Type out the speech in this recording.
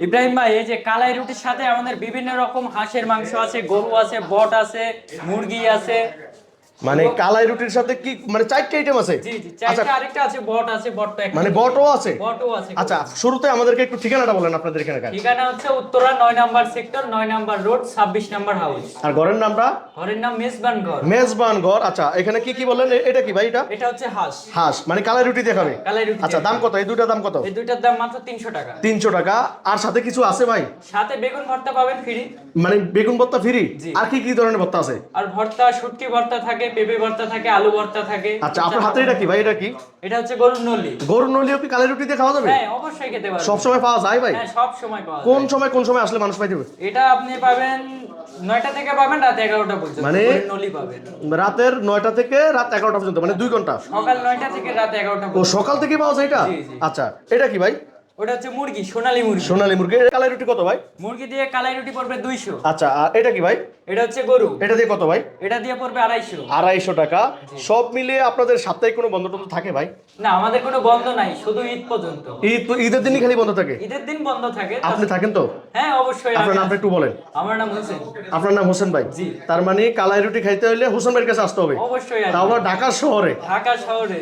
ইব্রাহিম ভাই, এই যে কালাই রুটির সাথে আমাদের বিভিন্ন রকম হাঁসের মাংস আছে, গরু আছে, বট আছে, মুরগি আছে। মানে কালাই রুটির সাথে কি মানে 4টা আইটেম আছে? জি জি, আচ্ছা, চারটা। আরেকটা আছে, বট আছে, বটটা এখন মানে বটও আছে? বটও আছে। আচ্ছা, শুরুতে আমাদেরকে একটু ঠিকানাটা বলেন আপনাদের এখানকার। ঠিকানা হচ্ছে Uttara 9 number sector, 9 number road, 26 number house. আর ঘরের নামটা? ঘরের নাম মেজবান ঘর। মেজবান ঘর। আচ্ছা, এখানে কি কি বললেন? এটা কি ভাই? এটা এটা হচ্ছে হাঁস। হাঁস মানে কালাই রুটি দেখাবে? কালাই রুটি। আচ্ছা, দাম কত? এই দুইটার দাম কত? এই দুইটার দাম মাত্র 300 টাকা। 300 টাকা। আর সাথে কিছু আছে ভাই? সাথে বেগুন ভর্তা পাবেন ফ্রি। মানে বেগুন ভর্তা ফ্রি? জি। আর কি কি ধরনের ভর্তা আছে? আর ভর্তা, শুটকি ভর্তা থাকে, পেঁপে ভর্তা থাকে, আলু ভর্তা থাকে। আচ্ছা, আপনার হাতে এটা কি ভাই? এটা কি? এটা হচ্ছে গরুর নলি। গরুর নলিও কি কালাই রুটি দিয়ে খাওয়া যাবে? হ্যাঁ, অবশ্যই খেতে পারবেন। সব সময় পাওয়া যায় ভাই? হ্যাঁ, সব সময় পাওয়া কোন যায়। সময় কোন সময় আসলে মানুষ পাই যাবে? এটা আপনি পাবেন 9টা থেকে পাবেন রাত 11টা পর্যন্ত। মানে গরুর নলি পাবেন রাতের 9টা থেকে রাত 11টা পর্যন্ত, মানে 2 ঘন্টা? সকাল 9টা থেকে রাত 11টা ও, পর্যন্ত। সকাল থেকে পাওয়া যায় এটা? জি, জি। আচ্ছা, এটা কি ভাই? ওটা হচ্ছে মুরগি, সোনালী মুরগি। সোনালী মুরগি। কালাই রুটি কত ভাই? মুরগি দিয়ে কালাই রুটি পড়বে 200। আচ্ছা, আর এটা কি ভাই? এটা হচ্ছে গরু। এটা দিয়ে কত ভাই? এটা দিয়ে পড়বে 250। 250 টাকা। সব মিলিয়ে আপনাদের সাপ্তাহিক কোনো বন্ধ টন্ধ থাকে ভাই? না, আমাদের কোনো বন্ধ নাই, শুধু ঈদ পর্যন্ত। ঈদের দিনই খালি বন্ধ থাকে? ঈদের দিন বন্ধ থাকে। আপনি থাকেন তো? হ্যাঁ, অবশ্যই। আপনার নামটা একটু বলেন। আমার নাম হোসেন। আপনার নাম হোসেন ভাই? জি। তার মানে কালাই রুটি খাইতে হলে হোসেন ভাইয়ের কাছে আসতে হবে? অবশ্যই তাও আবার ঢাকা শহরে? ঢাকা শহরে।